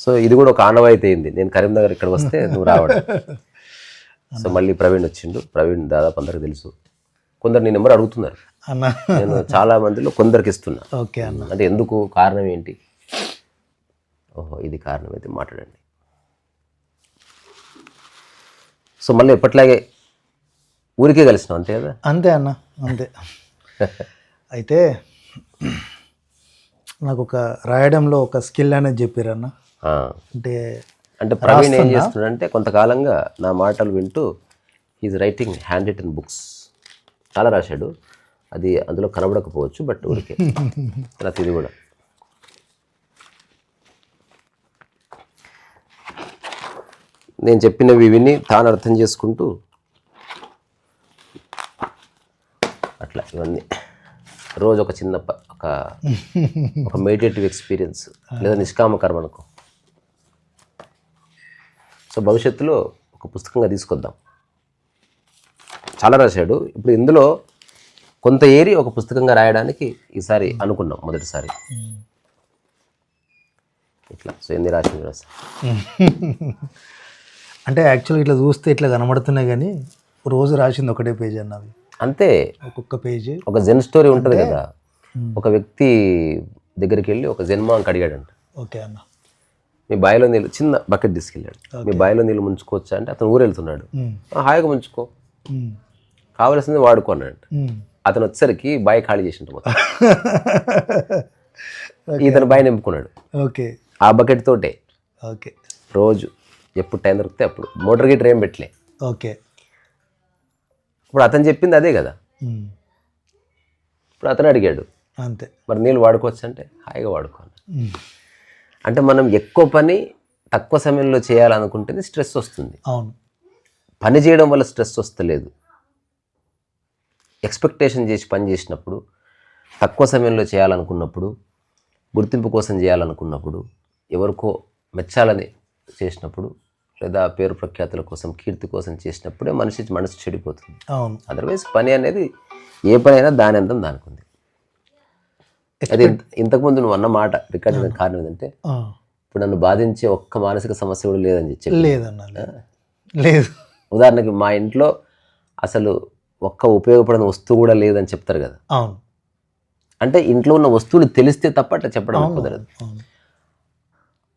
So ఇది కూడా ఒక ఆనవాయితీ అయింది, నేను కరీంనగర్ ఇక్కడ వస్తే నువ్వు రావడం. సో మళ్ళీ ప్రవీణ్ వచ్చిండు. ప్రవీణ్ దాదాపు అందరికి తెలుసు. కొందరు నీ నెంబర్ అడుగుతున్నారు అన్న. నేను చాలా మందిలో కొందరికి ఇస్తున్నా. ఓకే అన్న. అంటే ఎందుకు, కారణం ఏంటి? ఓహో ఇది కారణం అయితే మాట్లాడండి. సో మళ్ళీ ఎప్పట్లాగే ఊరికే కలిసినాం అంతే కదా? అంతే అన్న, అంతే. అయితే నాకు ఒక రాయడంలో ఒక స్కిల్ అనేది చెప్పారన్న. అంటే ప్రవీణ్ ఏం చేస్తున్నాడంటే కొంతకాలంగా నా మాటలు వింటూ is writing hand written books, చాలా రాశాడు. అది అందులో కనబడకపోవచ్చు, బట్ ఊరికే తర్వాత ఇది కూడా నేను చెప్పినవి విని తాను అర్థం చేసుకుంటూ అట్లా ఇవన్నీ రోజు ఒక చిన్న ఒక మెడిటేటివ్ ఎక్స్పీరియన్స్ లేదా నిష్కామ కర్మ అనుకో. సో భవిష్యత్తులో ఒక పుస్తకంగా తీసుకొద్దాం. చాలా రాశాడు. ఇప్పుడు ఇందులో కొంత ఏరి ఒక పుస్తకంగా రాయడానికి ఈసారి అనుకున్నాం మొదటిసారి. ఇట్లా సో ఎన్ని రాసింది రాసా అంటే యాక్చువల్గా ఇట్లా చూస్తే ఇట్లా కనబడుతున్నాయి, కానీ రోజు రాసింది ఒకటే పేజీ అన్నది. అంతే, ఒక్కొక్క పేజీ ఒక జెన్ స్టోరీ ఉంటుంది కదా. ఒక వ్యక్తి దగ్గరికి వెళ్ళి ఒక జన్మాంక్ అడిగాడంట. ఓకే అన్న. మీ బావిలో నీళ్ళు, చిన్న బకెట్ తీసుకెళ్ళాడు, మీ బావిలో నీళ్ళు ముంచుకోవచ్చా అంటే అతను ఊరు వెళ్తున్నాడు. హాయిగా ముంచుకో, కావలసింది వాడుకో అన్నాడు. అతను వచ్చేసరికి బావి ఖాళీ చేసిండు మొత్తం. ఇతను బావి నింపుకున్నాడు. ఓకే, ఆ బకెట్ తోటే. ఓకే, రోజు ఎప్పుడు టైం దొరికితే అప్పుడు. మోటార్ గిటర్ ఏం పెట్టలే. ఓకే, ఇప్పుడు అతను చెప్పింది అదే కదా. ఇప్పుడు అతను అడిగాడు అంతే, మరి నీళ్ళు వాడుకోవచ్చు అంటే హాయిగా వాడుకోవాలి. అంటే మనం ఎక్కువ పని తక్కువ సమయంలో చేయాలనుకుంటేనే స్ట్రెస్ వస్తుంది. అవును, పని చేయడం వల్ల స్ట్రెస్ వస్తలేదు. ఎక్స్పెక్టేషన్ చేసి పని చేసినప్పుడు, తక్కువ సమయంలో చేయాలనుకున్నప్పుడు, గుర్తింపు కోసం చేయాలనుకున్నప్పుడు, ఎవరికో మెచ్చాలని చేసినప్పుడు, లేదా పేరు ప్రఖ్యాతుల కోసం, కీర్తి కోసం చేసినప్పుడే మనసు చెడిపోతుంది. అవును, అదర్వైజ్ పని అనేది ఏ పని అయినా దాని అంతం దానికి ఉంది. అది ఇంతకుముందు నువ్వు అన్న మాట రికార్డ్ అయిన కారణం ఏంటంటే, ఇప్పుడు నన్ను బాధించే ఒక్క మానసిక సమస్య కూడా లేదని చెప్పి. లేదన్న, లేదు. ఉదాహరణకి మా ఇంట్లో అసలు ఒక్క ఉపయోగపడిన వస్తువు కూడా లేదని చెప్తారు కదా. అవును, అంటే ఇంట్లో ఉన్న వస్తువులు తెలిస్తే తప్ప అట్లా చెప్పడం కుదరదు.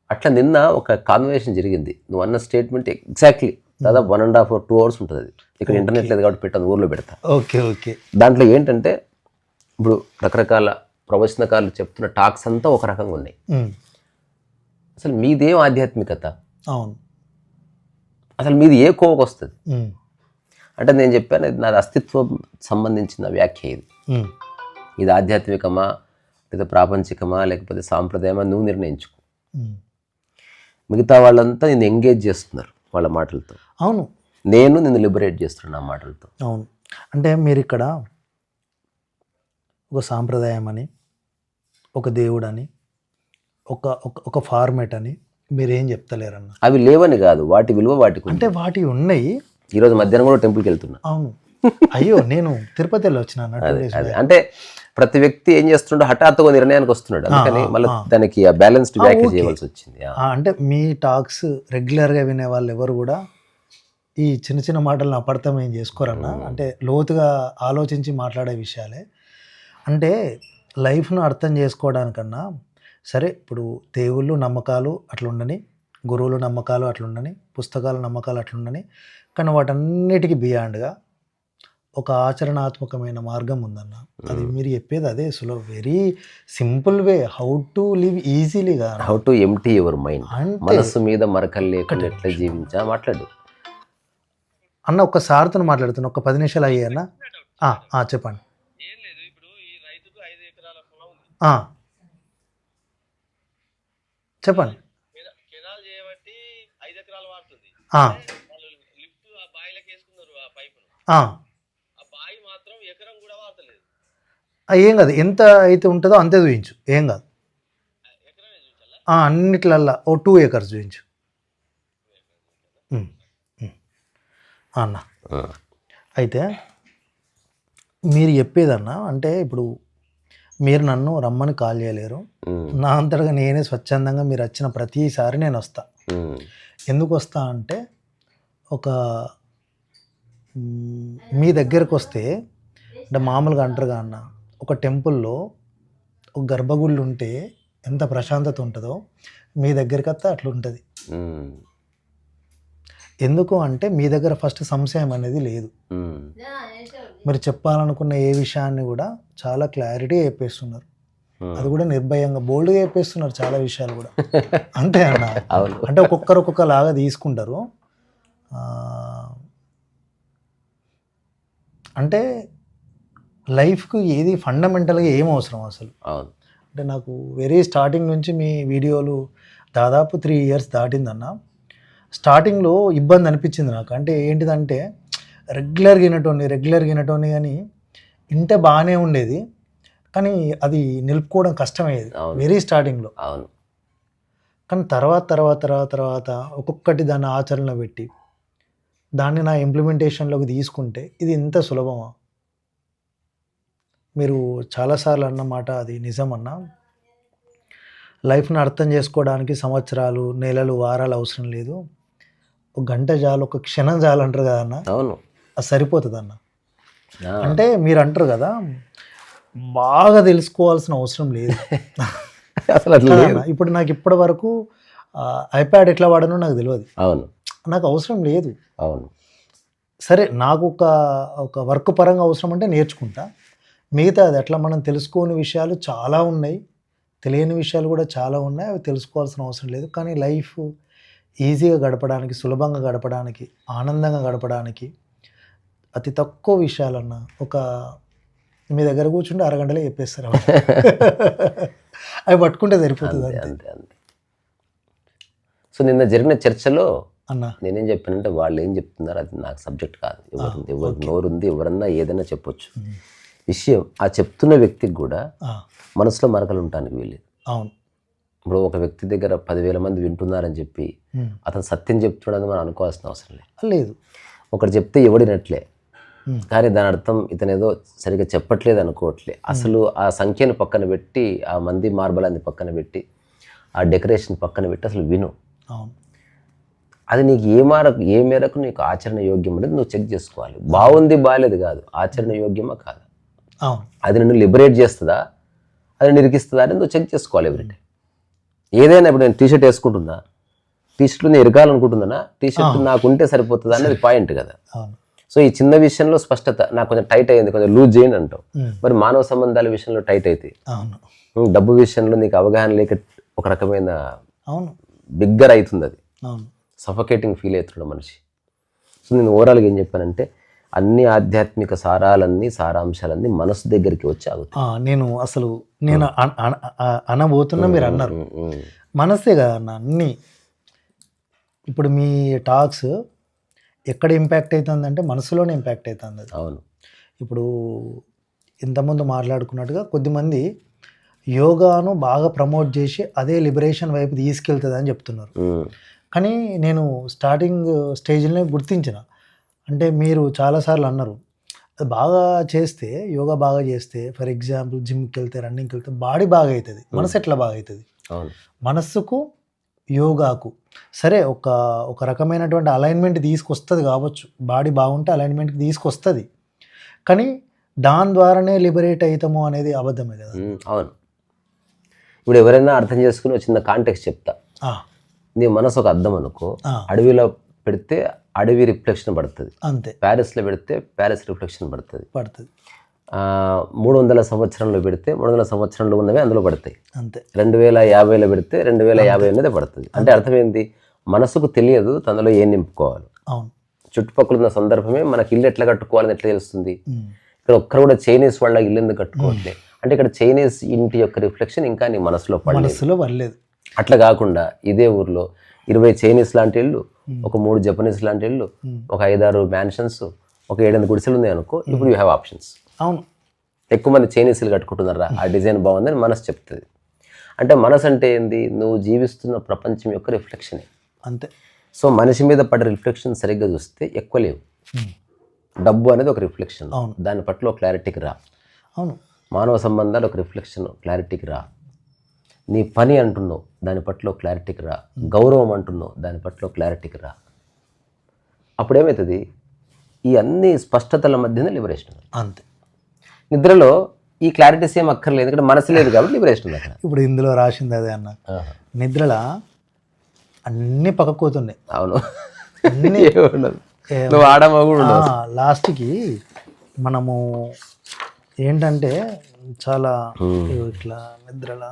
అట్లా నిన్న ఒక కాన్వర్సేషన్ జరిగింది. నువ్వు అన్న స్టేట్మెంట్ ఎగ్జాక్ట్లీ దాదాపు 1.5 or 2 hours ఉంటుంది. అది ఇక్కడ ఇంటర్నెట్ లేదు కాబట్టి పెట్టాను, ఊర్లో పెడతా. Okay, okay. దాంట్లో ఏంటంటే ఇప్పుడు రకరకాల ప్రవచనకారులు చెప్తున్న టాక్స్ అంతా ఒక రకంగా ఉన్నాయి. అసలు మీదేం ఆధ్యాత్మికత? అవును, అసలు మీది ఏ కోవకు వస్తుంది అంటే నేను చెప్పాను, ఇది నాది అస్తిత్వం సంబంధించిన వ్యాఖ్య. ఇది ఆధ్యాత్మికమా లేదా ప్రాపంచికమా లేకపోతే సాంప్రదాయమా నువ్వు నిర్ణయించుకో. మిగతా వాళ్ళంతా నిన్ను ఎంగేజ్ చేస్తున్నారు వాళ్ళ మాటలతో. అవును, నేను నిన్ను లిబరేట్ చేస్తున్నాను ఆ మాటలతో. అవును, అంటే మీరు ఇక్కడ ఒక సాంప్రదాయం అని, ఒక దేవుడు అని, ఒక ఫార్మేట్ అని మీరేం చెప్తలేరన్న. అవి లేవని కాదు, వాటి విలువ వాటికి అంటే వాటి ఉన్నాయి. ఈరోజు మధ్యాహ్నం కూడా టెంపుల్కి వెళ్తున్నా. అవును, అయ్యో నేను తిరుపతిలో వచ్చిన. అంటే ప్రతి వ్యక్తి ఏం చేస్తుండో హఠాత్తుగా నిర్ణయానికి వస్తున్నాడు, అందుకని మళ్ళీ దానికి ఆ బ్యాలెన్స్డ్ వ్యాఖ్య చేయవలసి వచ్చింది. అంటే మీ టాక్స్ రెగ్యులర్గా వినే వాళ్ళు ఎవరు కూడా ఈ చిన్న చిన్న మాటలను అపార్థం ఏం చేసుకోరన్నా. అంటే లోతుగా ఆలోచించి మాట్లాడే విషయాలే. అంటే లైఫ్ను అర్థం చేసుకోవడానికన్నా సరే, ఇప్పుడు దేవుళ్ళు నమ్మకాలు అట్లుండని, గురువులు నమ్మకాలు అట్లుండని, పుస్తకాల నమ్మకాలు అట్లుండని, కానీ వాటన్నిటికీ బియాండ్గా ఒక ఆచరణాత్మకమైన మార్గం ఉందన్న. అది మీరు చెప్పేది అదే. సులభ, very simple way how to live ఈజీలీగా, how to empty your mind. మనస్సు మీద మరకలు లేకుండా ఎట్లా జీవించా మాట్లాడు అన్న. ఒక్కసారితో మాట్లాడుతున్నా, ఒక 10 నిమిషాలు అయ్యాయన్న. చెప్పండి. చెప్పండి. ఏం కాదు, ఎంత అయితే ఉంటుందో అంతే చూయించు, ఏం కాదు. అన్నిట్లల్లా 2 acres చూయించు అన్న. అయితే మీరు చెప్పేదన్నా, అంటే ఇప్పుడు మీరు నన్ను రమ్మని కాల్ చేయలేరు. నా అంతటగా నేనే స్వచ్ఛందంగా మీరు వచ్చిన ప్రతిసారి నేను వస్తా. ఎందుకు వస్తా అంటే ఒక మీ దగ్గరకు వస్తే అంటే మామూలుగా అంటారుగా అన్న, ఒక టెంపుల్లో ఒక గర్భగుళ్ళు ఉంటే ఎంత ప్రశాంతత ఉంటుందో మీ దగ్గరికి వస్తే అట్లా ఉంటుంది. ఎందుకు అంటే మీ దగ్గర ఫస్ట్ సంశయం అనేది లేదు. మీరు చెప్పాలనుకున్న ఏ విషయాన్ని కూడా చాలా క్లారిటీ చెప్పేస్తున్నారు. అది కూడా నిర్భయంగా బోల్డ్గా చెప్పేస్తున్నారు చాలా విషయాలు కూడా. అంతే అన్న. అంటే ఒక్కొక్కరు ఒక్కొక్కలాగా తీసుకుంటారు. అంటే లైఫ్కి ఏది ఫండమెంటల్గా ఏం అవసరం అసలు. అంటే నాకు వెరీ స్టార్టింగ్ నుంచి మీ వీడియోలు దాదాపు 3 years దాటిందన్న. స్టార్టింగ్లో ఇబ్బంది అనిపించింది నాకు. అంటే ఏంటిదంటే రెగ్యులర్గా వినటోని కానీ ఇంటే బాగానే ఉండేది, కానీ అది నిలుపుకోవడం కష్టమయ్యేది వెరీ స్టార్టింగ్లో. కానీ తర్వాత ఒక్కొక్కటి దాన్ని ఆచరణలో పెట్టి దాన్ని నా ఇంప్లిమెంటేషన్లోకి తీసుకుంటే ఇది ఇంత సులభమా? మీరు చాలాసార్లు అన్నమాట అది నిజమన్నా. లైఫ్ని అర్థం చేసుకోవడానికి సంవత్సరాలు, నెలలు, వారాలు అవసరం లేదు. ఒక గంట చాలు, ఒక క్షణం చాలు అంటారు కదా అన్న. అవును, అది సరిపోతుంది అన్న. అంటే మీరు అంటారు కదా బాగా తెలుసుకోవాల్సిన అవసరం లేదు అసలు అట్లా. ఇప్పుడు నాకు ఇప్పటి వరకు ఐప్యాడ్ ఎట్లా వాడనో నాకు తెలియదు. అవును, నాకు అవసరం లేదు. అవును, సరే నాకు ఒక వర్క్ పరంగా అవసరం అంటే నేర్చుకుంటా. మిగతా అది అట్లా మనం తెలుసుకోని విషయాలు చాలా ఉన్నాయి, తెలియని విషయాలు కూడా చాలా ఉన్నాయి. అవి తెలుసుకోవాల్సిన అవసరం లేదు. కానీ లైఫ్ ఈజీగా గడపడానికి, సులభంగా గడపడానికి, ఆనందంగా గడపడానికి అతి తక్కువ విషయాలన్న ఒక మీ దగ్గర కూర్చుంటే అరగంటలే చెప్పేస్తారు. అవి పట్టుకుంటే సరిపోతుంది. అంతే అంతే. సో నిన్న జరిగిన చర్చలో అన్న నేనేం చెప్పానంటే వాళ్ళు ఏం చెప్తున్నారు అది నాకు సబ్జెక్ట్ కాదు. ఎవరు నోరుంది, ఎవరన్నా ఏదైనా చెప్పొచ్చు. విషయం ఆ చెప్తున్న వ్యక్తికి కూడా మనసులో మరకలు ఉండటానికి వీలేదు. అవును. ఇప్పుడు ఒక వ్యక్తి దగ్గర 10,000 మంది వింటున్నారని చెప్పి అతను సత్యం చెప్తున్నాడని మనం అనుకోవాల్సిన అవసరం లేదు. ఒకటి చెప్తే ఎవడినట్లే, కానీ దాని అర్థం ఇతను ఏదో సరిగ్గా చెప్పట్లేదు అనుకోవట్లే. అసలు ఆ సంఖ్యను పక్కన పెట్టి, ఆ మంది మార్బలాన్ని పక్కన పెట్టి, ఆ డెకరేషన్ పక్కన పెట్టి అసలు విను. అది నీకు ఏ మేరకు నీకు ఆచరణ యోగ్యం అనేది నువ్వు చెక్ చేసుకోవాలి. బాగుంది బాగాలేదు కాదు, ఆచరణ యోగ్యమా కాదు. అది నిన్ను లిబరేట్ చేస్తుందా, అది నిరికిస్తుందా అని నువ్వు చెక్ చేసుకోవాలి ఎవ్రీ టైం. ఏదైనా ఇప్పుడు నేను టీషర్ట్ వేసుకుంటున్నా, టీషర్ట్లు నేను ఎరగాలనుకుంటున్నా, టీషర్ట్ నాకు ఉంటే సరిపోతుందా అనేది పాయింట్ కదా. సో ఈ చిన్న విషయంలో స్పష్టత, నాకు కొంచెం టైట్ అయ్యింది, కొంచెం లూజ్ చేయండి అంటావు. మరి మానవ సంబంధాల విషయంలో టైట్ అయితే, డబ్బు విషయంలో నీకు అవగాహన లేక ఒక రకమైన బిగ్గర్ అవుతుంది, అది సఫకేటింగ్ ఫీల్ అవుతున్నాడు మనిషి. సో నేను ఓవరాల్గా ఏం చెప్పానంటే అన్ని ఆధ్యాత్మిక సారాంశాలన్నీ మనసు దగ్గరికి వచ్చి ఆగుతాయి. నేను అనబోతున్నా, మీరు అన్నారు మనసే కదా అన్న అన్నీ. ఇప్పుడు మీ టాక్స్ ఎక్కడ ఇంపాక్ట్ అవుతుందంటే మనసులోనే ఇంపాక్ట్ అవుతుంది అది. అవును. ఇప్పుడు ఇంతకుముందు మాట్లాడుకున్నట్టుగా కొద్దిమంది యోగాను బాగా ప్రమోట్ చేసి అదే లిబరేషన్ వైపు తీసుకెళ్తుంది అని చెప్తున్నారు. కానీ నేను స్టార్టింగ్ స్టేజ్లోనే గుర్తించిన, అంటే మీరు చాలాసార్లు అన్నారు అది బాగా చేస్తే, యోగా బాగా చేస్తే, ఫర్ ఎగ్జాంపుల్ జిమ్కి వెళ్తే, రన్నింగ్కి వెళ్తే బాడీ బాగా అవుతుంది. మనసు ఎట్లా బాగా అవుతుంది? మనస్సుకు యోగాకు సరే ఒక రకమైనటువంటి అలైన్మెంట్ తీసుకొస్తుంది కావచ్చు, బాడీ బాగుంటే అలైన్మెంట్కి తీసుకొస్తుంది, కానీ దాని ద్వారానే లిబరేట్ అవుతాము అనేది అబద్ధమే కదా. అవును. ఇప్పుడు ఎవరైనా అర్థం చేసుకుని చిన్న కాంటెక్స్ట్ చెప్తా. నీ మనసు ఒక అద్దం అనుకో, అడవిలో పెడితే అడవి రిఫ్లెక్షన్ పడుతుంది, అంతే. ప్యారిస్లో పెడితే ప్యారిస్ రిఫ్లెక్షన్ పడుతుంది. 300 సంవత్సరంలో పెడితే 300 సంవత్సరంలో ఉన్నవి అందులో పడతాయి, అంతే. 2050లో పెడితే 2050 అనేది పడుతుంది. అంటే అర్థమైంది, మనసుకు తెలియదు తనలో ఏం నింపుకోవాలి. చుట్టుపక్కల ఉన్న సందర్భమే మనకి ఇల్లు ఎట్లా కట్టుకోవాలని ఎట్లా తెలుస్తుంది. ఇక్కడ ఒక్కరు కూడా చైనీస్ వాళ్ళ ఇల్లు ఎందుకు కట్టుకోవట్లేదు అంటే ఇక్కడ చైనీస్ ఇంటి యొక్క రిఫ్లెక్షన్ ఇంకా నీ మనసులో పడలేదు. అట్లా కాకుండా ఇదే ఊర్లో 20 చైనీస్ లాంటి ఇళ్ళు, ఒక 3 జపనీస్ లాంటి ఇళ్ళు, ఒక 5-6 మ్యాన్షన్స్, ఒక 7-8 గుడిసెలు ఉన్నాయి అనుకో, ఇప్పుడు యూ హ్యావ్ ఆప్షన్స్. అవును. ఎక్కువ మంది చైనీస్లు కట్టుకుంటున్నారా, ఆ డిజైన్ బాగుందని మనసు చెప్తుంది. అంటే మనసు అంటే ఏంది, నువ్వు జీవిస్తున్న ప్రపంచం యొక్క రిఫ్లెక్షనే, అంతే. సో మనిషి మీద పడే రిఫ్లెక్షన్ సరిగ్గా చూస్తే ఎక్కువ లేవు. డబ్బు అనేది ఒక రిఫ్లెక్షన్, దాని పట్ల ఒక క్లారిటీకి రా. అవును. మానవ సంబంధాలు ఒక రిఫ్లెక్షన్, క్లారిటీకి రా. నీ పని అంటున్నావు, దాని పట్ల క్లారిటీకి రా. గౌరవం అంటున్నావు, దాని పట్ల క్లారిటీకి రా. అప్పుడేమవుతుంది, ఈ అన్ని స్పష్టతల మధ్యనే లిబరేషన్. అంతే. నిద్రలో ఈ క్లారిటీస్ ఏం అక్కర్లేదు, ఎందుకంటే మనసు లేదు కాబట్టి లిబరేషన్ ఉంది అక్కడ. ఇప్పుడు ఇందులో రాసింది అదే అన్న, నిద్రలో అన్ని పక్కకోతున్నాయి. అవును, అన్ని నువ్వు ఆడమగుడు. లాస్ట్కి మనము ఏంటంటే చాలా ఇట్లా నిద్రలా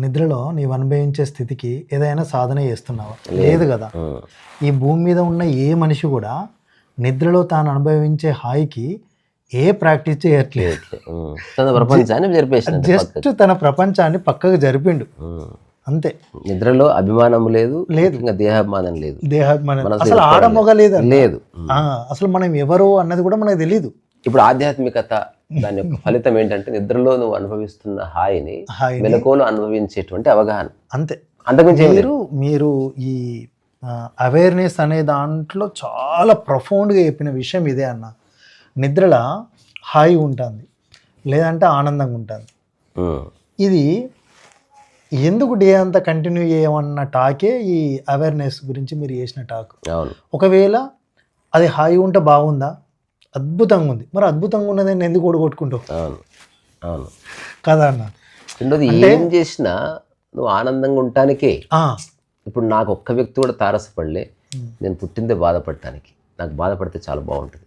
నిద్రలో నీవు అనుభవించే స్థితికి ఏదైనా సాధన చేస్తున్నావా? లేదు కదా. ఈ భూమి మీద ఉన్న ఏ మనిషి కూడా నిద్రలో తాను అనుభవించే హాయికి ఏ ప్రాక్టీస్ చేయట్లేదు. జస్ట్ తన ప్రపంచాన్ని పక్కకు జరిపిండు అంతే. నిద్రలో అభిమానం లేదు, లేదు ఇంకా దేహాభిమానం లేదు. దేహాభిమానం అసలు ఆడమొగ లేదు. అసలు మనం ఎవరు అన్నది కూడా మనకు తెలియదు. ఇప్పుడు ఆధ్యాత్మికత దాని యొక్క ఫలితం ఏంటంటే నిద్రలో నువ్వు అనుభవిస్తున్న హాయిని మెలకువలో అనుభవించేటువంటి అవగాహన, అంతే. అంతకుమించి మీరు ఈ అవేర్నెస్ అనే దాంట్లో చాలా ప్రొఫౌండ్గా చెప్పిన విషయం ఇదే అన్న. నిద్రలో హాయి ఉంటుంది, లేదంటే ఆనందంగా ఉంటుంది. ఇది ఎందుకు డే అంతా కంటిన్యూ చేయమన్న టాకే ఈ అవేర్నెస్ గురించి మీరు చేసిన టాక్. ఒకవేళ అది హాయి ఉంటే బాగుందా? అద్భుతంగా ఉంది. మరి అద్భుతంగా ఉన్నదని ఎందుకు ఓడగొట్టుకుంటావు? అవును కదా అన్న. రెండోది ఏం చేసినా నువ్వు ఆనందంగా ఉండటానికే. ఇప్పుడు నాకు ఒక్క వ్యక్తి కూడా తారసపడలే, నేను పుట్టిందే బాధపడటానికి. నాకు బాధపడితే చాలా బాగుంటుంది.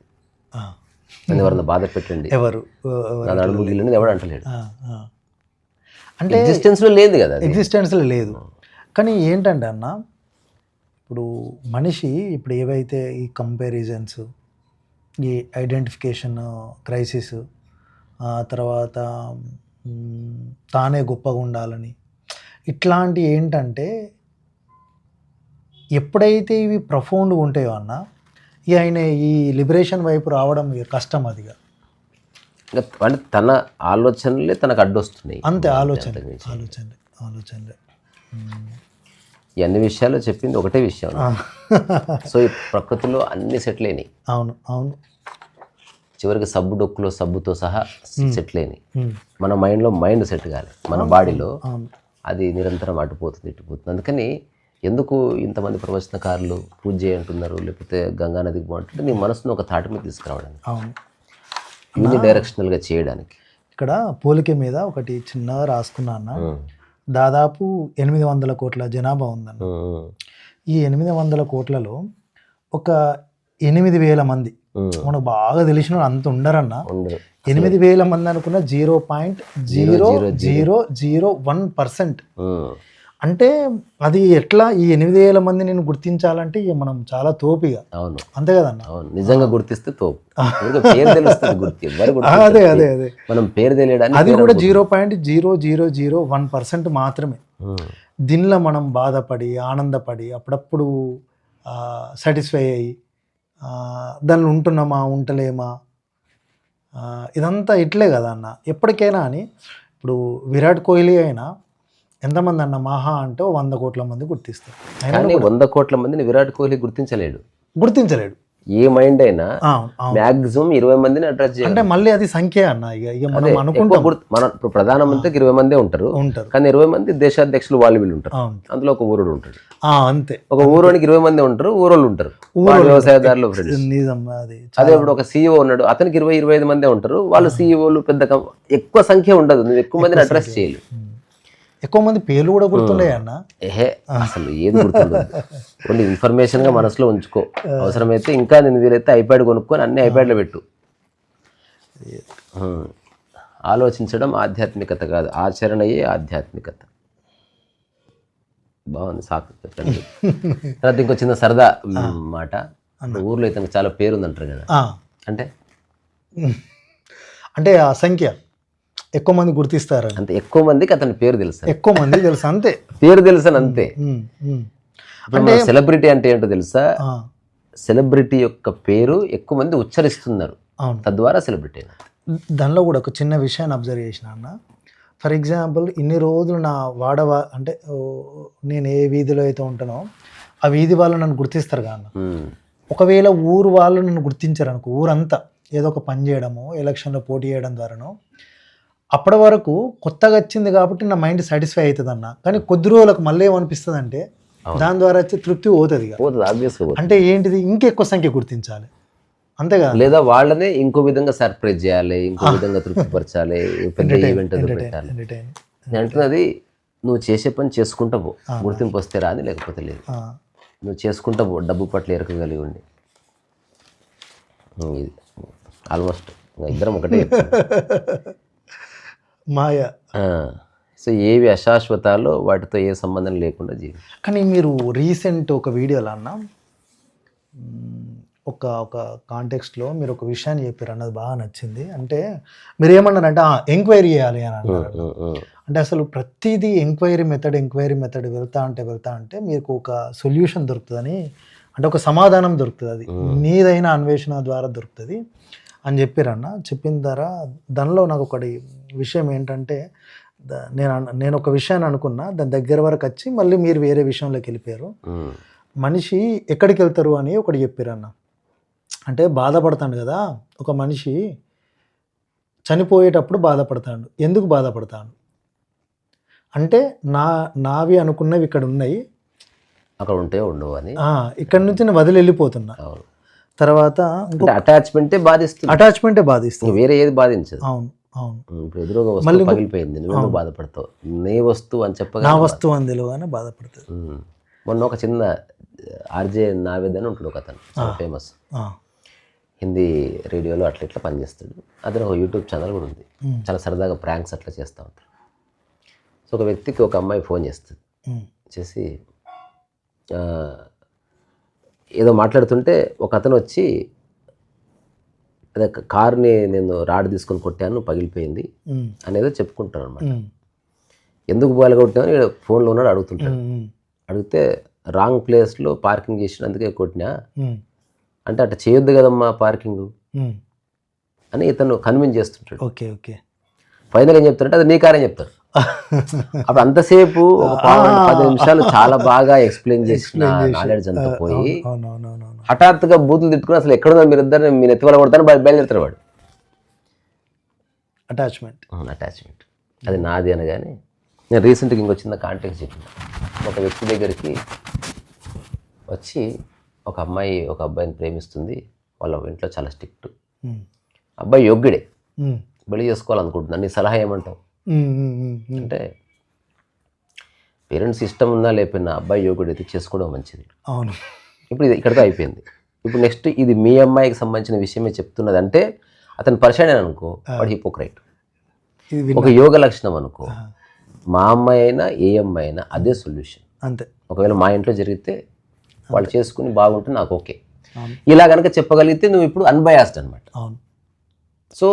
నన్ను ఎవరన్నా బాధ పెట్టండి, ఎవరు నన్ను అడుగు గిల్లని ఎవడు అంటలేడు. అంటే ఎగ్జిస్టెన్స్లో లేదు కదా, ఎగ్జిస్టెన్స్లో లేదు. కానీ ఏంటంటే అన్న, ఇప్పుడు మనిషి ఇప్పుడు ఏవైతే ఈ కంపారిజన్స్, ఈ ఐడెంటిఫికేషన్ క్రైసిస్, తర్వాత తానే గొప్పగా ఉండాలని, ఇట్లాంటి ఏంటంటే ఎప్పుడైతే ఇవి ప్రొఫౌండ్గా ఉంటాయో అన్న, ఇక ఆయన ఈ లిబరేషన్ వైపు రావడం కష్టం. అదిగా అంటే తన ఆలోచనలే తనకు అడ్డొస్తున్నాయి. అంతే, ఆలోచనలే. ఈ అన్ని విషయాల్లో చెప్పింది ఒకటే విషయం. సో ఈ ప్రకృతిలో అన్ని సెటిల్ అయినాయి. అవును. చివరికి సబ్బు డొక్కులో సబ్బుతో సహా సెటిల్ అయినాయి. మన మైండ్లో మైండ్ సెట్ కాలి, మన బాడీలో అది నిరంతరం అటుపోతుంది ఇటుపోతుంది. అందుకని ఎందుకు ఇంతమంది ప్రవచనకారులు పూజ చేయంటున్నారు, లేకపోతే గంగా నదికి బాగుంటుంటే నీ మనసును ఒక తాటి మీద తీసుకురావడానికి, యూని డైరెక్షనల్గా చేయడానికి. ఇక్కడ పోలిక మీద ఒకటి చిన్నగా రాసుకున్నా అన్న. దాదాపు 800 కోట్ల జనాభా ఉందన్న. ఈ 800 కోట్లలో ఒక 8,000 మంది మనకు బాగా తెలిసిన అంత ఉండరన్న. 8,000 మంది అనుకున్న 0.0001%. అంటే అది ఎట్లా ఈ 8,000 మంది నేను గుర్తించాలంటే మనం చాలా తోపిగా. అవును, అంతే కదన్న. నిజంగా గుర్తిస్తే తోపు. పేరు తెలుస్తుంది, అదే మనం పేరు తెలియడానికి. అది కూడా 0.0001% మాత్రమే. దీనిలో మనం బాధపడి ఆనందపడి అప్పుడప్పుడు సాటిస్ఫై అయ్యి దానిలో ఉంటున్నామా ఉంటలేమా ఇదంతా ఇట్లే కదా అన్న. ఎప్పటికైనా అని ఇప్పుడు విరాట్ కోహ్లీ అయినా ఎంతమంది అన్న మహా అంటే 100 కోట్ల మంది గుర్తిస్తారు. కానీ 100 కోట్ల మందిని విరాట్ కోహ్లీ గుర్తించలేడు. ఏ మైండ్ అయినా మాక్సిమం 20 మందిని అడ్రస్ చేయాలి. అంటే మళ్ళీ అది సంఖ్య అన్న. ఇక మనం అనుకుంటాం మన ప్రధానమంత్రికి 20 మందే ఉంటారు, కానీ 20 మంది దేశాధ్యక్షులు వాళ్ళు వీళ్ళు ఉంటారు. అందులో ఒక ఊరుడు ఉంటాడు, అంతే. ఒక ఊరోనికి 20 మంది ఉంటారు, ఊరోళ్ళు ఉంటారు, వ్యవసాయదారులు ఫ్రెండ్స్. అదే ఇప్పుడు ఒక సీఈఓ ఉన్నాడు, అతనికి 20-25 మందే ఉంటారు, వాళ్ళు సీఈఓలు. పెద్ద ఎక్కువ సంఖ్య ఉండదు, నువ్వు ఎక్కువ మందిని అడ్రస్ చేయలేవు. ఎక్కువ మంది పేర్లు కూడా గుర్తుండే అన్న. అసలు ఏది గుర్తుండదు. కొన్ని ఇన్ఫర్మేషన్గా మనసులో ఉంచుకో, అవసరమైతే ఇంకా నేను వీలైతే ఐప్యాడ్ కొనుక్కొని అన్ని ఐప్యాడ్లో పెట్టు. ఆలోచించడం ఆధ్యాత్మికత కాదు, ఆచరణయే ఆధ్యాత్మికత. బాగుంది సాకు. తర్వాత ఇంకో చిన్న సరదా మాట. ఊర్లో ఇతనికి చాలా పేరుందంటారు కదా, అంటే ఆ సంఖ్య ఎక్కువ మంది గుర్తిస్తారు అంతే. ఎక్కువ మందికి అతని పేరు తెలుసు, ఎక్కువ మంది తెలుసు, అంతే. పేరు తెలుసు అంతే. అంటే సెలబ్రిటీ అంటే ఏంటో తెలుసా? సెలబ్రిటీ యొక్క పేరు ఎక్కువ మంది ఉచ్చరిస్తున్నారు, తద్వారా సెలబ్రిటీ. దానిలో కూడా ఒక చిన్న విషయాన్ని అబ్జర్వ్ చేసిన అన్న. ఫర్ ఎగ్జాంపుల్, ఇన్ని రోజులు నా అంటే నేను ఏ వీధిలో అయితే ఉంటానో ఆ వీధి వాళ్ళు నన్ను గుర్తిస్తారు కదా అన్న. ఒకవేళ ఊరు వాళ్ళు నన్ను గుర్తించారు అనుకో, ఊరంతా ఏదో ఒక పని చేయడమో ఎలక్షన్లో పోటీ చేయడం ద్వారానో, అప్పటి వరకు కొత్తగా వచ్చింది కాబట్టి నా మైండ్ సాటిస్ఫై అవుతుంది అన్న. కానీ కొద్ది రోజులకు మళ్ళీ ఏమనిపిస్తుంది అంటే దాని ద్వారా వచ్చే తృప్తి పోతుంది ఇక. పోతుంది ఆబ్వియస్గా. అంటే ఏంటిది, ఇంకెక్కువ సంఖ్య గుర్తించాలి అంతే కదా. లేదా వాళ్ళనే ఇంకో విధంగా సర్ప్రైజ్ చేయాలి, ఇంకో విధంగా తృప్తిపరచాలి, పెద్ద ఈవెంట్ పెట్టాలి. నేను అంటున్నది నువ్వు చేసే పని చేసుకుంటా పో, గుర్తింపు వస్తే రాని, లేకపోతే లేదు. నువ్వు చేసుకుంటా పో, డబ్బు పట్ల ఎరక కలిగి ఉండి. ఇది ఆల్మోస్ట్ ఇద్దరం ఒకటే మాయ. సో ఏవి అశాశ్వతాలో వాటితో ఏ సంబంధం లేకుండా జీవి. కానీ మీరు రీసెంట్ ఒక వీడియోలో అన్న ఒక కాంటెక్స్ట్లో మీరు ఒక విషయాన్ని చెప్పారు అన్నది బాగా నచ్చింది. అంటే మీరు ఏమన్నారంటే ఎంక్వైరీ చేయాలి అని అన్నారు. అంటే అసలు ప్రతిదీ ఎంక్వైరీ మెథడ్ వెళ్తా అంటే మీకు ఒక సొల్యూషన్ దొరుకుతుందని, అంటే ఒక సమాధానం దొరుకుతుంది, అది నీదైన అన్వేషణ ద్వారా దొరుకుతుంది అని చెప్పారన్న. చెప్పిన ద్వారా దానిలో నాకు ఒకటి విషయం ఏంటంటే, నేను ఒక విషయాన్ని అనుకున్నా, దాని దగ్గర వరకు వచ్చి మళ్ళీ మీరు వేరే విషయంలోకి వెళ్ళిపోయారు. మనిషి ఎక్కడికి వెళ్తారు అని ఒకటి చెప్పారన్న. అంటే బాధపడతాడు కదా ఒక మనిషి, చనిపోయేటప్పుడు బాధపడతాడు. ఎందుకు బాధపడతాడు అంటే నావి అనుకున్నవి ఇక్కడ ఉన్నాయి, అక్కడ ఉంటే ఉండవు అని, ఇక్కడ నుంచి నేను వదిలి వెళ్ళిపోతున్నా. తర్వాత అటాచ్మెంటే బాధిస్తుంది, వేరే ఏది బాధించదు. అవును అవును. ఇప్పుడు ఎదురుగా వస్తువు పగిలిపోయింది, నువ్వేమో బాధపడతావు, నీ వస్తువు అని చెప్పగా నా వస్తువు అని తెలియగానే బాధపడుతుంది. మొన్న ఒక చిన్న ఆర్జే నావేద్ అని ఉంటాడు, ఒక అతను చాలా ఫేమస్, హిందీ రేడియోలో అట్లా ఇట్లా పనిచేస్తాడు. అతను ఒక యూట్యూబ్ ఛానల్ కూడా ఉంది, చాలా సరదాగా ప్రాంక్స్ అట్లా చేస్తూ ఉంటాడు. సో ఒక వ్యక్తికి ఒక అమ్మాయి ఫోన్ చేస్తుంది, చేసి ఏదో మాట్లాడుతుంటే ఒక అతను వచ్చి, అదే కార్ని నేను రాడ్ తీసుకొని కొట్టాను పగిలిపోయింది అనేదో చెప్పుకుంటాను అనమాట. ఎందుకు కొట్టామని ఫోన్లో ఉన్నాడు అడుగుతుంటాడు. అడిగితే రాంగ్ ప్లేస్లో పార్కింగ్ చేసినందుకే కొట్టినా అంటే, అట్లా చేయొద్దు కదమ్మా పార్కింగ్ అని ఇతను కన్విన్స్ చేస్తుంటాడు. Okay okay. ఫైనల్ ఏం చెప్తారంటే అది నీ కార్ అని చెప్తారు. అప్పుడు అంతసేపు ఒక 10 నిమిషాలు చాలా బాగా ఎక్స్ప్లెయిన్ చేసిన నాలెడ్జ్ అంతా పోయి హఠాత్తుగా బూతులు తిట్టుకుని అసలు ఎక్కడున్నా మీరిద్దరు మీరు ఎత్తివల కొడతాను బయలుదేరుతారు వాడు. అటాచ్మెంట్ అది నాది అనగానే, నేను రీసెంట్గా ఇంకొచ్చిన కాంటాక్ట్ చెప్పిన ఒక వ్యక్తి దగ్గరికి వచ్చి, ఒక అమ్మాయి ఒక అబ్బాయిని ప్రేమిస్తుంది, వాళ్ళ ఇంట్లో చాలా స్ట్రిక్ట్, అబ్బాయి యోగ్యుడే, పెళ్లి చేసుకోవాలనుకుంటున్నాను, నీ సలహా ఏమంటావు అంటే, పేరెంట్స్ ఇష్టం ఉన్నా లేకపోయినా అబ్బాయి యోగుడు అయితే చేసుకోవడం మంచిది. అవును. ఇప్పుడు ఇది ఇక్కడితో అయిపోయింది. ఇప్పుడు నెక్స్ట్ ఇది మీ అమ్మాయికి సంబంధించిన విషయమే చెప్తున్నది అంటే, అతను పరిచయం అనుకో వాడు హిపోక్రైట్. ఒక యోగ లక్షణం అనుకో, మా అమ్మాయి అయినా ఏ అమ్మాయి అయినా అదే సొల్యూషన్ అంతే. ఒకవేళ మా ఇంట్లో జరిగితే వాళ్ళు చేసుకుని బాగుంటే నాకు ఓకే, ఇలా కనుక చెప్పగలిగితే నువ్వు ఇప్పుడు అన్బయాస్డ్ అనమాట. సో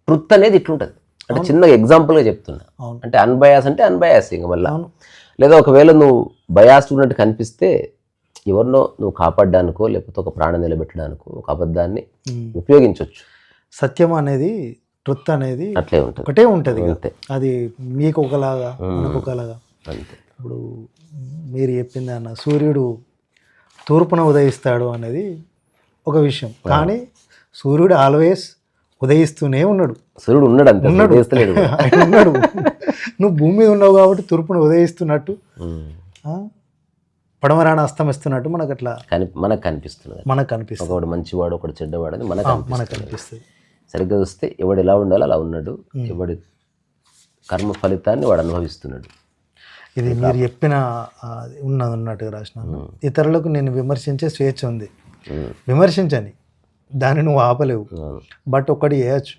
ట్రుత్ అనేది ఇట్లుంటుంది. అంటే చిన్న ఎగ్జాంపుల్గా చెప్తున్నా, అంటే అన్బయాస్ అంటే అన్బయాస్ ఇంకా మళ్ళీ. లేదా ఒకవేళ నువ్వు బయాస్డ్ ఉన్నట్టు కనిపిస్తే ఎవరినో నువ్వు కాపాడడానికో లేకపోతే ఒక ప్రాణం నిలబెట్టడానికో ఒక అబద్ధాన్ని ఉపయోగించవచ్చు. సత్యం అనేది, ట్రుత్ అనేది అట్లే ఉంటుంది, ఒకటే ఉంటుంది అంతే. అది మీకు ఒకలాగా మనకు ఒకలాగా అంతే. ఇప్పుడు మీరు చెప్పింది అన్న, సూర్యుడు తూర్పున ఉదయిస్తాడు అనేది ఒక విషయం, కానీ సూర్యుడు ఆల్వేస్ ఉదయిస్తూనే ఉన్నాడు. సూర్యుడు ఉన్నాడు అంతే, ఉన్నాడు. నువ్వు భూమి మీద ఉన్నావు కాబట్టి తూర్పున ఉదయిస్తున్నట్టు, పడమరాన అస్తమిస్తున్నట్టు మనకు అట్లా మనకు కనిపిస్తుంది. ఒకడు మంచివాడు ఒకడు చెడ్డవాడు అని మనకు కనిపిస్తుంది. సరిగ్గా చూస్తే ఎవడు ఎలా ఉండాలో అలా ఉన్నాడు, ఎవడి కర్మ ఫలితాన్ని వాడు అనుభవిస్తున్నాడు. ఇది మీరు చెప్పిన ఉన్నట్టుగా రాసిన, ఇతరులకు నేను విమర్శించే స్వేచ్ఛ ఉంది, విమర్శించని దాన్ని నువ్వు ఆపలేవు, బట్ ఒకటి చేయొచ్చు,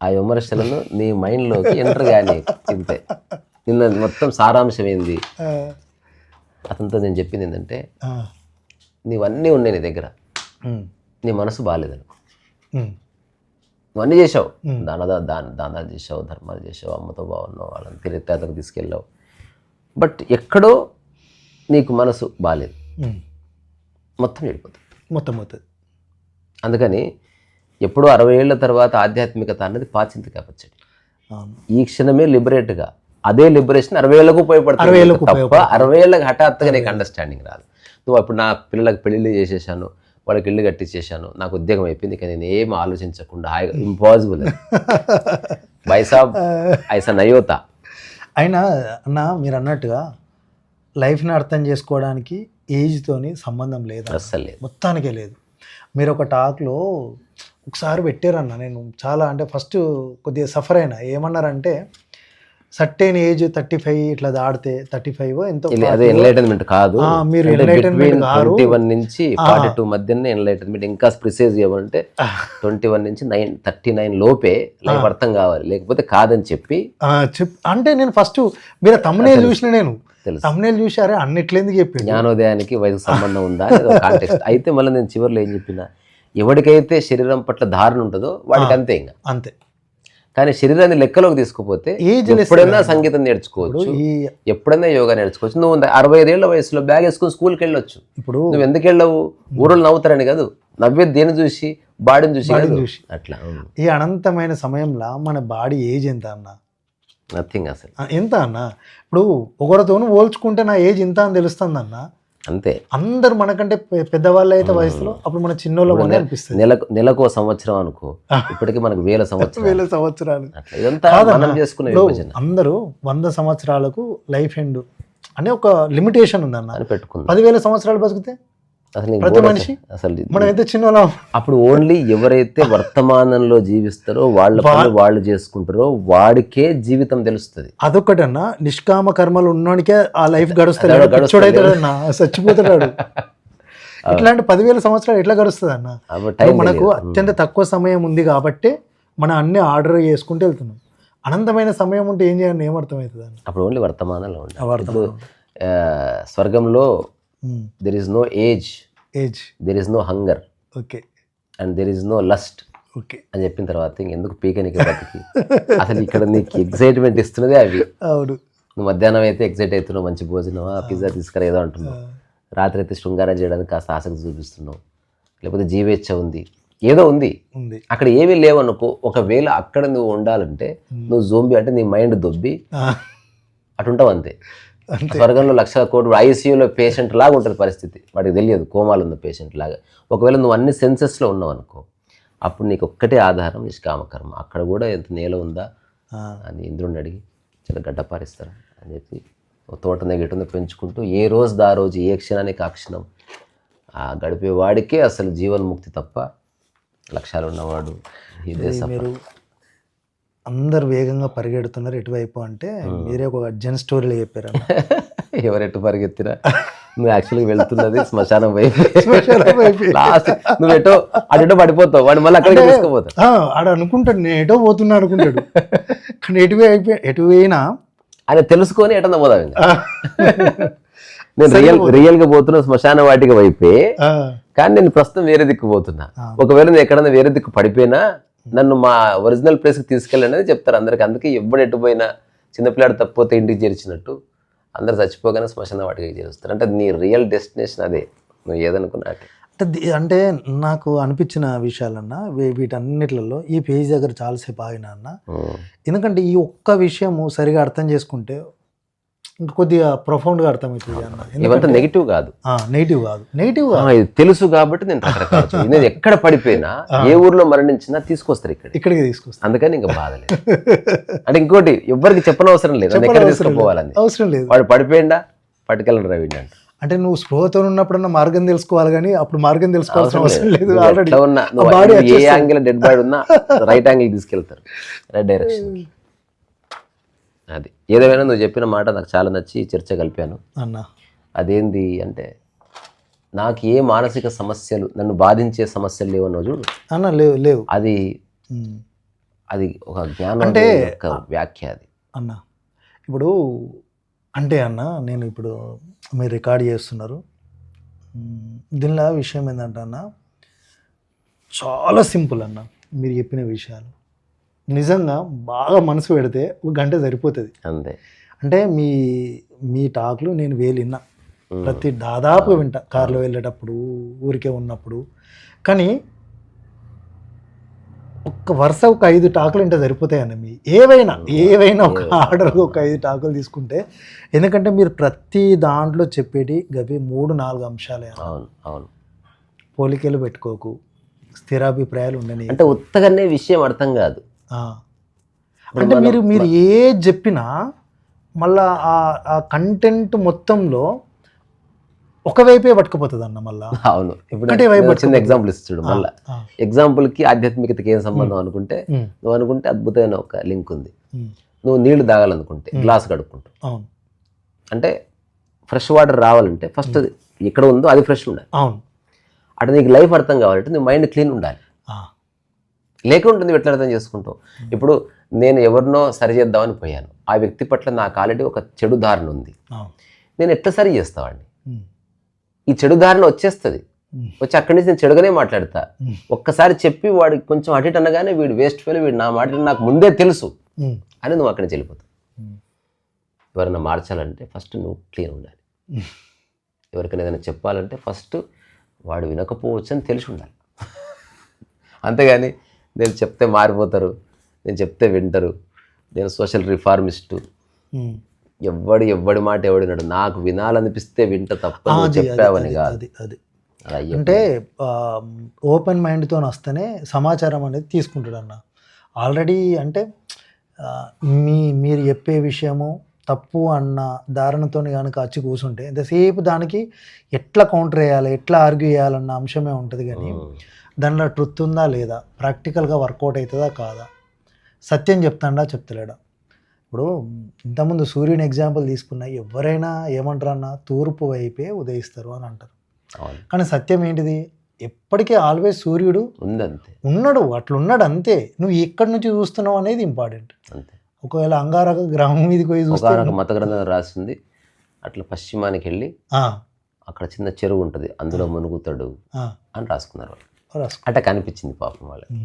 ఆ విమర్శలను నీ మైండ్లోకి ఎంటర్ కానీ చింతే. నిన్న మొత్తం సారాంశం ఏంది అతనితో నేను చెప్పింది ఏంటంటే, నీవన్నీ ఉన్నాయి నీ దగ్గర, నీ మనసు బాగాలేదనుకో, నువ్వు అన్నీ చేసావు, దానాలు చేసావు, ధర్మాలు చేసావు, అమ్మతో బాగున్నావు, వాళ్ళని తీర్థయాత్రకు తీసుకెళ్ళావు, బట్ ఎక్కడో నీకు మనసు బాగాలేదు, మొత్తం చెడిపోతుంది. అందుకని ఎప్పుడో 60 ఏళ్ల తర్వాత ఆధ్యాత్మికత అన్నది పాచింతక పచ్చడి. ఈ క్షణమే లిబరేట్గా, అదే లిబరేషన్ 60 ఏళ్ళకు ఉపయోగపడుతుంది తప్ప 60 ఏళ్ళకి హఠాత్తుగా నీకు అండర్స్టాండింగ్ రాదు. నువ్వు అప్పుడు నా పిల్లలకు పెళ్ళిళ్ళు చేసేసాను, వాళ్ళకి ఇల్లు కట్టించేసాను, నాకు ఉద్యోగం అయిపోయింది, ఇక నేను ఏం ఆలోచించకుండా హాయిగా ఇంపాసిబుల్ బైసాబ్ ఐసా నయోతా. అయినా అన్న మీరు అన్నట్టుగా లైఫ్ని అర్థం చేసుకోవడానికి ఏజ్తోని సంబంధం లేదు, అస్సలు లేదు, మొత్తానికే లేదు. మీరు ఒక టాక్లో ఒకసారి పెట్టారన్న, నేను చాలా అంటే ఫస్ట్ కొద్దిగా సఫర్ అయినా. ఏమన్నారంటే సర్టెన్ ఏజ్ 35 ఇట్లా దాడితే 35 ఎంతో, అదే ఎన్లైటన్మెంట్ కాదు, మీరు బిట్వీన్ 21 నుంచి 42 మధ్యనే ఎన్లైటన్మెంట్. ఇంకా ప్రిసైజ్ ఇవ్వాలంటే 21 నుంచి 39 లోపే లైఫ్ అర్థం కావాలి, లేకపోతే కాదని చెప్పి అంటే నేను ఫస్ట్ మీరు తమ్మునేలు చూసిన, నేను తమ్మునేలు చూసారే అన్నిట్లెందుకు చెప్పి జ్ఞానోదయానికి వయసు సంబంధం ఉందా కాంటెక్స్ట్ అయితే మళ్ళీ నేను చివరిలో ఏం చెప్పిన, ఎవరికైతే శరీరం పట్ల ధారణ ఉంటుందో వాడికి అంతే, ఇంకా అంతే. కానీ శరీరాన్ని లెక్కలోకి తీసుకుపోతే ఎప్పుడైనా సంగీతం నేర్చుకోవచ్చు, ఎప్పుడైనా యోగా నేర్చుకోవచ్చు. నువ్వు 65 ఏళ్ల వయసులో బ్యాగ్ వేసుకుని స్కూల్కి వెళ్ళొచ్చు. ఇప్పుడు నువ్వు ఎందుకు వెళ్ళవు, ఊరులు నవ్వుతారని కాదు, నవ్వేది దేని చూసి, బాడీని చూసి అట్లా. ఈ అనంతమైన సమయంలో మన బాడీ ఏజ్ ఎంత అన్న? నథింగ్ అసలు. ఎంత అన్న? ఇప్పుడు ఒకరితో పోల్చుకుంటే నా ఏజ్ ఇంత అని తెలుస్తుంది అన్న, అంతే. అందరు మనకంటే పెద్దవాళ్ళు అయితే వయసులో, అప్పుడు మన చిన్నోళ్ళ అనిపిస్తుంది. నెలకు సంవత్సరం అనుకో, ఇప్పటికీ మనకు 1000 సంవత్సరాలు. ఇదంతా మనం చేసుకునే విభజన. అందరూ 100 సంవత్సరాలకు లైఫ్ ఎండ్ అనే ఒక లిమిటేషన్ ఉందన్న అని పెట్టుకుంది. 10,000 సంవత్సరాలు బతికితే అసలు ప్రతి మనిషి అసలు మనం అయితే చిన్న, అప్పుడు ఓన్లీ ఎవరైతే వర్తమానంలో జీవిస్తారో వాళ్ళ పనులు వాళ్ళు చేసుకుంటారో వాడికే జీవితం తెలుస్తుంది. అదొక్కటన్నా, నిష్కామ కర్మలు ఉన్నోనికే ఆ లైఫ్ గడుస్తాడు, చచ్చిపోతాడు. ఇట్లాంటి 10,000 సంవత్సరాలు ఎట్లా గడుస్తుంది అన్న? మనకు అత్యంత తక్కువ సమయం ఉంది కాబట్టి మనం అన్ని ఆర్డర్ చేసుకుంటూ వెళ్తున్నాం. అనంతమైన సమయం ఉంటే ఏం చేయాలని ఏమర్థమవుతుంది అన్న? అప్పుడు ఓన్లీ వర్తమానంలో ఉంటుంది. స్వర్గంలో there is no age, there is no hunger, okay, and there is no lust, okay అని చెప్పిన తర్వాత ఇంకెందుకు పీకనికి బతికి. అసలు ఇక్కడ నీకు ఎగ్జైట్మెంట్ ఇస్తున్నదే అవి. అవును, నువ్వు మధ్యాహ్నం అయితే ఎగ్జైట్ అవుతున్నావు, మంచి భోజనమా, పిజ్జా తీసుకురా ఏదో అంటున్నావు, రాత్రి అయితే శృంగారం చేయడానికి కాస్త ఆసక్తి చూపిస్తున్నావు, లేకపోతే జీవేచ్ఛ ఉంది, ఏదో ఉంది. అక్కడ ఏమీ లేవనుకో, ఒకవేళ అక్కడ నువ్వు ఉండాలంటే నువ్వు జోంబీ అంటే నీ మైండ్ దొబ్బి అటుంటావు అంతే. స్వర్గంలో 1,00,000 కోట్లు ఐసీయూలో పేషెంట్ లాగా ఉంటుంది పరిస్థితి, వాడికి తెలియదు కోమాలు ఉన్న పేషెంట్ లాగా. ఒకవేళ నువ్వు అన్ని సెన్సెస్లో ఉన్నావు అనుకో, అప్పుడు నీకు ఒక్కటే ఆధారం నిష్కామకర్మ. అక్కడ కూడా ఎంత నేల ఉందా అని ఇంద్రుడిని అడిగి చాలా గడ్డపారిస్తారు అని చెప్పి తోట నెగటిందో పెంచుకుంటూ ఏ రోజు దా రోజు, ఏ క్షణానికి ఆ క్షణం గడిపే వాడికే అసలు జీవన్ముక్తి తప్ప లక్ష్యాలు ఉన్నవాడు ఇదే. మీరు అందరు వేగంగా పరిగెడుతున్నారు ఎటువైపు అంటే మీరే ఒక అర్జెంట్ స్టోరీలో చెప్పారు. ఎవరు ఎటు పరిగెత్తిరా, నువ్వు యాక్చువల్గా వెళ్తున్నది శ్మశానం వైపు. లాస్ట్ నువ్వు ఎటో అటో పడిపోతావు, వాడు మళ్ళీ అక్కడికి తీసుకుపోతావు. ఆడ అనుకుంటాడు నేను ఎటో పోతున్నా అనుకుంటాడు, కానీ ఎటు పోయినా ఆయన తెలుసుకొని ఎటన్నా పోదాం. నేను రియల్గా పోతున్నా శ్మశాన వాటికి వైపే, కానీ నేను ప్రస్తుతం వేరే దిక్కు పోతున్నా. ఒకవేళ నేను ఎక్కడన్నా వేరే దిక్కు పడిపోయినా నన్ను మా ఒరిజినల్ ప్లేస్కి తీసుకెళ్ళండి చెప్తారు అందరికి. అందుకే ఎప్పుడు ఎట్టుపోయినా చిన్నపిల్లాడు తప్పిపోతే ఇంటికి చేర్చినట్టు అందరు చచ్చిపోగానే శ్మశాన వాటికి చేరుస్తారు. అంటే నీ రియల్ డెస్టినేషన్ అదే, నువ్వు ఏదనుకున్నా. అంటే నాకు అనిపించిన విషయాలన్నా వీటన్నిటిలో ఈ పేజ్ దగ్గర చాలాసేపు ఆగినా అన్న, ఎందుకంటే ఈ ఒక్క విషయము సరిగా అర్థం చేసుకుంటే ఇంకా కొద్దిగా ప్రొఫౌండ్గా అర్థమవుతుంది అన్న. ఇవంతా నెగిటివ్ కాదు, నెగిటివ్ ఇది తెలుసు కాబట్టి నేను రకరకాల నేను ఎక్కడ పడిపోయినా ఏ ఊర్లో మరణించినా తీసుకొస్తారు ఇక్కడికి తీసుకొస్తారు. అందుకని ఇంకా బాధ లేదు. అంటే ఇంకోటి ఎవరికి చెప్పనవసరం లేదు, ఎక్కడ తీసుకుపోవాలని అవసరం లేదు. వాడు పడిపోయిందా పట్టుకెళ్ళండి రవి అంట. అంటే నువ్వు స్పృహతో ఉన్నప్పుడన్నా మార్గం తెలుసుకోవాలి, కానీ అప్పుడు మార్గం తెలుసుకోవాల్సిన అవసరం లేదు. ఏ యాంగిల్ డెడ్ బాడీ ఉన్నా రైట్ యాంగిల్ తీసుకెళ్తారు, రైట్ డైరెక్షన్. అది ఏదేమైనా నువ్వు చెప్పిన మాట నాకు చాలా నచ్చి చర్చ కలిపాను అన్న. అదేంది అంటే, నాకు ఏ మానసిక సమస్యలు, నన్ను బాధించే సమస్యలు లేవన్నావు చూడు అన్న. లేవు. అది ఒక జ్ఞానం అంటే వ్యాఖ్య అది అన్న. ఇప్పుడు అంటే అన్న, నేను ఇప్పుడు మీరు రికార్డ్ చేస్తున్నారు, దీనిలో విషయం ఏంటంటే అన్న, చాలా సింపుల్ అన్న. మీరు చెప్పిన విషయాలు నిజంగా బాగా మనసు పెడితే 1 గంట సరిపోతుంది అంతే. అంటే మీ టాక్లు నేను విన్నా, దాదాపుగా వింటా, కార్లో వెళ్ళేటప్పుడు, ఊరికే ఉన్నప్పుడు. కానీ ఒక్క వరుస ఒక 5 టాకులు అంటే సరిపోతాయండి మీ ఏవైనా ఒక ఆర్డర్ ఒక 5 టాకులు తీసుకుంటే, ఎందుకంటే మీరు ప్రతి దాంట్లో చెప్పేటి గవి 3-4 అంశాలే. అవును అవును. పోలికలు పెట్టుకోకు, స్థిరాభిప్రాయాలు ఉండని. అంటే ఉత్తగానే విషయం అర్థం కాదు. అంటే మీరు ఏది చెప్పినా మళ్ళా ఆ కంటెంట్ మొత్తంలో ఒకవైపే పట్టుకుపోతుంది అన్న మళ్ళా. అవును. ఇప్పుడు చిన్న ఎగ్జాంపుల్ ఇస్తాడు. మళ్ళీ ఎగ్జాంపుల్కి ఆధ్యాత్మికతకి ఏం సంబంధం అనుకుంటే, నువ్వు అనుకుంటే అద్భుతమైన ఒక లింక్ ఉంది. నువ్వు నీళ్లు తాగాలనుకుంటే గ్లాస్ కడుక్కుంటావు. అంటే ఫ్రెష్ వాటర్ రావాలంటే ఫస్ట్ ఎక్కడ ఉందో అది ఫ్రెష్ ఉండాలి. అవును. అంటే నీకు లైఫ్ అర్థం కావాలంటే నీ మైండ్ క్లీన్ ఉండాలి. లేకుంటే నువ్వు ఎట్లా అర్థం చేసుకుంటావు? ఇప్పుడు నేను ఎవరినో సరి చేద్దామని పోయాను, ఆ వ్యక్తి పట్ల నాకు ఆల్రెడీ ఒక చెడు ధారణ ఉంది. నేను ఎట్లా సరి చేస్తావాడిని? ఈ చెడు ధారణ వచ్చేస్తుంది. వచ్చి అక్కడి నుంచి నేను చెడుగానే మాట్లాడతా. ఒక్కసారి చెప్పి వాడికి కొంచెం అటు ఇటు అనగానే వీడు వేస్ట్ ఫెయిల్, వీడు నా మాట నాకు ముందే తెలుసు అని నువ్వు అక్కడి నుంచి వెళ్ళిపోతావు. ఎవరైనా మార్చాలంటే ఫస్ట్ నువ్వు క్లీన్ ఉండాలి. ఎవరికైనా ఏదైనా చెప్పాలంటే ఫస్ట్ వాడు వినకపోవచ్చు అని తెలిసి ఉండాలి. అంతేగాని నేను చెప్తే మారిపోతారు, నేను చెప్తే వింటారు, నేను సోషల్ రిఫార్మిస్టు, ఎవ్వడి మాట ఎవడినాడు, నాకు వినాలనిపిస్తే వింట తప్ప చెప్పావని కాదు. అంటే ఓపెన్ మైండ్తో వస్తేనే సమాచారం అనేది తీసుకుంటాడు అన్న. ఆల్రెడీ అంటే మీరు చెప్పే విషయము తప్పు అన్న ధారణతో కనుక వచ్చి కూర్చుంటే ఎంతసేపు దానికి ఎట్లా కౌంటర్ వేయాలి, ఎట్లా ఆర్గ్యూ చేయాలన్న అంశమే ఉంటుంది. కానీ దానిలో ట్రుత్ ఉందా లేదా, ప్రాక్టికల్గా వర్కౌట్ అవుతుందా కాదా, సత్యం చెప్తాడా చెప్తలేడా. ఇప్పుడు ఇంతకుముందు సూర్యుని ఎగ్జాంపుల్ తీసుకున్నా, ఎవరైనా ఏమంటారు అన్న, తూర్పు వైపే ఉదయిస్తారు అని అంటారు. కానీ సత్యం ఏంటిది, ఎప్పటికీ ఆల్వేస్ సూర్యుడు ఉన్నాడు, అట్లున్నాడు అంతే. నువ్వు ఎక్కడి నుంచి చూస్తున్నావు అనేది ఇంపార్టెంట్. ఒకవేళ అంగారక గ్రహం మీదకి పోయి చూస్తే, మత గ్రంథం రాసింది అట్లా పశ్చిమానికి వెళ్ళి అక్కడ చిన్న చెరువు ఉంటుంది, అందులో మునుగుతాడు అని రాసుకున్నారు. అట్లా కనిపించింది పాపం వాళ్ళకి.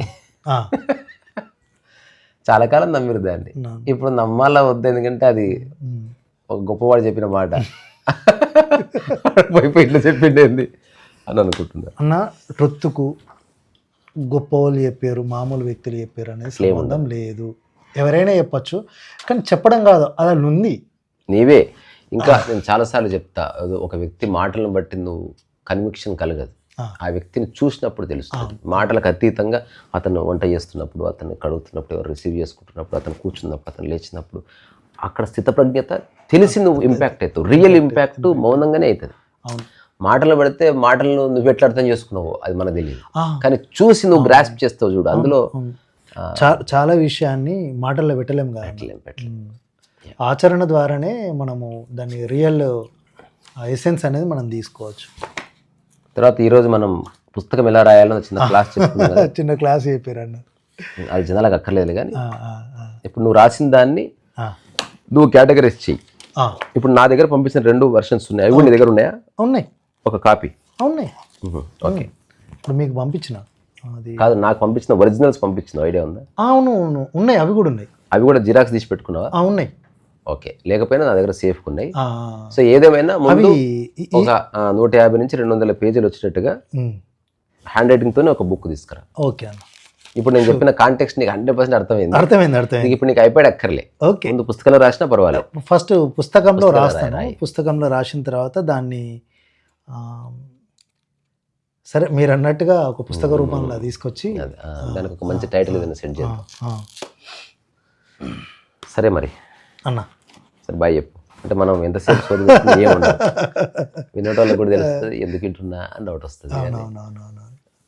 చాలా కాలం నమ్మిరు దాన్ని. ఇప్పుడు నమ్మాలా వద్దు, ఎందుకంటే అది ఒక గొప్పవాడు చెప్పిన మాట, పోయి ఇట్లా చెప్పిండేంది అని అనుకుంటున్నారు అన్న. ట్రుత్కు గొప్ప వాళ్ళు చెప్పారు, మామూలు వ్యక్తులు చెప్పారు అనేది సంబంధం లేదు. ఎవరైనా చెప్పచ్చు, కానీ చెప్పడం కాదు, అది ఉంది నీవే. ఇంకా నేను చాలాసార్లు చెప్తా, ఒక వ్యక్తి మాటలను బట్టి నువ్వు కన్విక్షన్ కలగదు, ఆ వ్యక్తిని చూసినప్పుడు తెలుస్తుంది. మాటలకు అతీతంగా అతను వంట చేస్తున్నప్పుడు, అతను కడుగుతున్నప్పుడు, ఎవరు రిసీవ్ చేసుకుంటున్నప్పుడు, అతను కూర్చున్నప్పుడు, అతను లేచినప్పుడు అక్కడ స్థితప్రజ్ఞత తెలిసి నువ్వు ఇంపాక్ట్ అవుతావు. రియల్ ఇంపాక్ట్ మౌనంగానే అవుతుంది. మాటలు పడితే మాటలను నువ్వు ఎట్లా అర్థం చేసుకున్నావు అది మనకు తెలియదు, కానీ చూసి నువ్వు గ్రాస్ప్ చేస్తావు చూడు. అందులో చాలా విషయాన్ని మాటల్లో పెట్టలేము కదా, ఆచరణ ద్వారానే మనము దాన్ని రియల్ ఎసెన్స్ అనేది మనం తీసుకోవచ్చు. తర్వాత ఈరోజు మనం పుస్తకం ఎలా రాయాలో చిన్న క్లాస్ చెప్తున్నాం. చిన్న క్లాస్ చెప్పారు అన్న, అది జనాలకు అక్కర్లేదు. కానీ ఇప్పుడు నువ్వు రాసిన దాన్ని నువ్వు కేటగరైజ్ చెయ్యి. ఇప్పుడు నా దగ్గర పంపించిన 2 వెర్షన్స్ ఉన్నాయి, అవి కూడా నీ దగ్గర ఉన్నాయా? ఉన్నాయి. ఒక కాపీ ఉన్నాయి. ఓకే, ఇప్పుడు మీకు పంపించిన అది కాదు, నాకు పంపించిన ఒరిజినల్స్ పంపించిన ఐడియా ఉందా? అవును ఉన్నాయి, అవి కూడా ఉన్నాయి. అవి కూడా జిరాక్స్ తీసి పెట్టుకున్నావా? ఉన్నాయి. ఓకే, లేకపోయినా నా దగ్గర సేఫ్ ఉన్నాయి. సో ఏదేమైనా ముందు ఒక 150 నుంచి 200 పేజీలు వచ్చేటట్టుగా హ్యాండ్ రైటింగ్ తోనే ఒక బుక్ తీసుకురా. ఓకే అన్న. ఇప్పుడు నేను చెప్పిన కాంటెక్స్ట్ నీకు 100% అర్థమైంది. అర్థమైంది. ఇప్పుడు నీకు అయిపోయాడు అక్కర్లే. ఓకే, ముందు పుస్తకంలో రాసినా పర్వాలేదు. ఫస్ట్ పుస్తకంలో రాస్తాను. పుస్తకంలో రాసిన తర్వాత దాన్ని సరే మీరు అన్నట్టుగా ఒక పుస్తక రూపంలో తీసుకొచ్చి దానికి ఒక మంచి టైటిల్ ఏదైనా సెండ్ చేద్దాం. సరే మరి అన్న, సరే బాయ్ చెప్పు. అంటే మనం ఎంతసేపు చదువుతుంది ఏముండదు, వినోటాలకు కూడా తెలుస్తుంది ఎందుకు వింటున్నా అని డౌట్ వస్తుంది.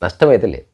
నష్టం అయితే లేదు.